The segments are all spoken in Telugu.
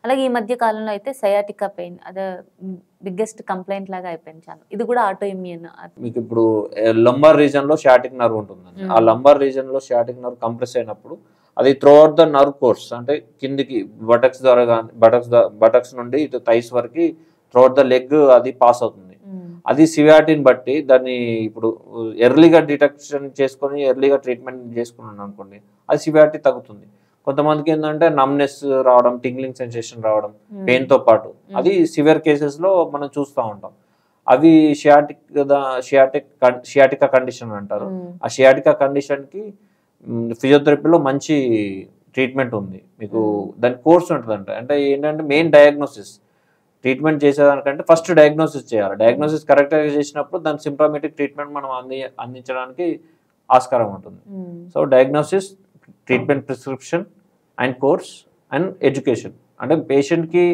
అలాగే ఈ మధ్య కాలంలో అయితే సయాటికా పెయిన్ అదే బిగ్గెస్ట్ కంప్లైంట్ లాగా అయిపోయింది చాలా. ఇది కూడా ఆటో ఇమ్యూన్. మీకు ఇప్పుడు లంబార్ రీజన్ లో షియాటిక్ నర్వ్ ఉంటుందండి. ఆ లంబార్ రీజన్ లో షియాటిక్ నర్వ్ కంప్రెస్ అయినప్పుడు అది through out the nerve course అంటే కిందికి బటక్స్ ద్వారా కానీ బటక్స్ నుండి ఇటు థైస్ వరకు త్రూ అవుట్ ద లెగ్ అది పాస్ అవుతుంది. అది సివియారిటీని బట్టి దాన్ని ఇప్పుడు ఎర్లీగా డిటెక్షన్ చేసుకొని ఎర్లీగా ట్రీట్మెంట్ చేసుకున్నాను అనుకోండి, అది సివియారిటీ తగ్గుతుంది. కొంతమందికి ఏంటంటే నమ్నెస్ రావడం, టింగ్లింగ్ సెన్సేషన్ రావడం పెయిన్ తో పాటు, అది సివియర్ కేసెస్ లో మనం చూస్తూ ఉంటాం. అవి షియాటికా కండిషన్ అంటారు. ఆ షియాటికా కండిషన్ కి ఫిజియోథెరపీలో మంచి ట్రీట్మెంట్ ఉంది. మీకు దాని కోర్స్ ఉంటుందంట. అంటే ఏంటంటే మెయిన్ డయాగ్నోసిస్ ట్రీట్మెంట్ చేసేదానికంటే ఫస్ట్ డయాగ్నోసిస్ చేయాలి. డయాగ్నోసిస్ కరెక్ట్గా చేసినప్పుడు దాని సింప్టమాటిక్ ట్రీట్మెంట్ మనం అందించడానికి ఆస్కారం ఉంటుంది. So diagnosis, treatment prescription and course and education. అంటే పేషెంట్కి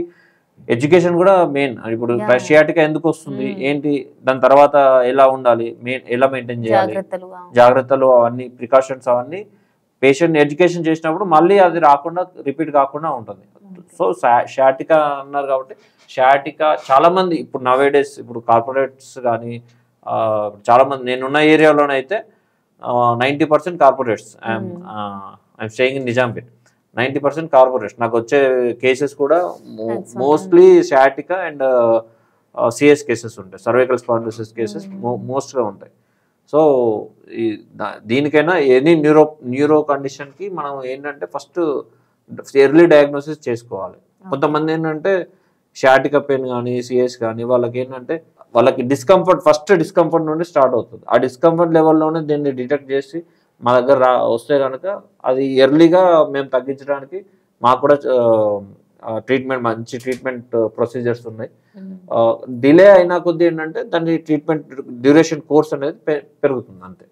ఎడ్యుకేషన్ కూడా మెయిన్. ఇప్పుడు షియాటికా ఎందుకు వస్తుంది, ఏంటి, దాని తర్వాత ఎలా ఉండాలి, ఎలా మెయింటైన్ చేయాలి, జాగ్రత్తలు అవన్నీ, ప్రికాషన్స్ అవన్నీ పేషెంట్ ఎడ్యుకేషన్ చేసినప్పుడు మళ్ళీ అది రాకుండా రిపీట్ కాకుండా ఉంటుంది. సో షియాటికా అన్నారు కాబట్టి షియాటికా చాలా మంది ఇప్పుడు నవేడేస్ ఇప్పుడు కార్పొరేట్స్ కానీ చాలా మంది, నేనున్న ఏరియాలోనైతే 90% corporates. I'm staying in Nizampet. 90% corporates. నాకు వచ్చే కేసెస్ కూడా mostly sciatica and CS cases ఉంటాయి. సర్వైకల్ స్పాండిలోసిస్ కేసెస్ మోస్ట్గా ఉంటాయి. సో దీనికైనా ఎనీ న్యూరో కండిషన్కి మనం ఏంటంటే ఫస్ట్ ఎర్లీ డయాగ్నోసిస్ చేసుకోవాలి. కొంతమంది ఏంటంటే షియాటికా పెయిన్ కానీ సిఎస్ కానీ వాళ్ళకి ఏంటంటే వాళ్ళకి ఫస్ట్ డిస్కంఫర్ట్ నుండి స్టార్ట్ అవుతుంది. ఆ డిస్కంఫర్ట్ లెవెల్లోనే దీన్ని డిటెక్ట్ చేసి మా దగ్గర వస్తే కనుక అది ఎర్లీగా మేము తగ్గించడానికి మాకు కూడా మంచి ట్రీట్మెంట్ ప్రొసీజర్స్ ఉన్నాయి. డిలే అయినా కొద్దీ ఏంటంటే దాని ట్రీట్మెంట్ డ్యూరేషన్ కోర్స్ అనేది పెరుగుతుంది అంతే.